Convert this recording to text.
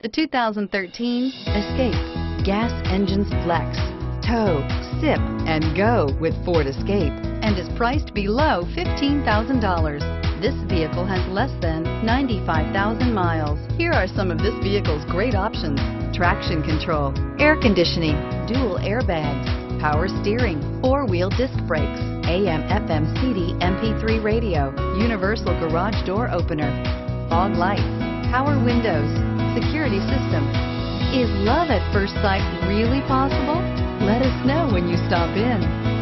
The 2013 Escape. Gas engines flex, tow, sip, and go with Ford Escape, and is priced below $15,000. This vehicle has less than 95,000 miles. Here are some of this vehicle's great options: traction control, air conditioning, dual airbags, power steering, four-wheel disc brakes, AM/FM CD MP3 radio, universal garage door opener, fog lights, power windows, security system. Is love at first sight really possible? Let us know when you stop in.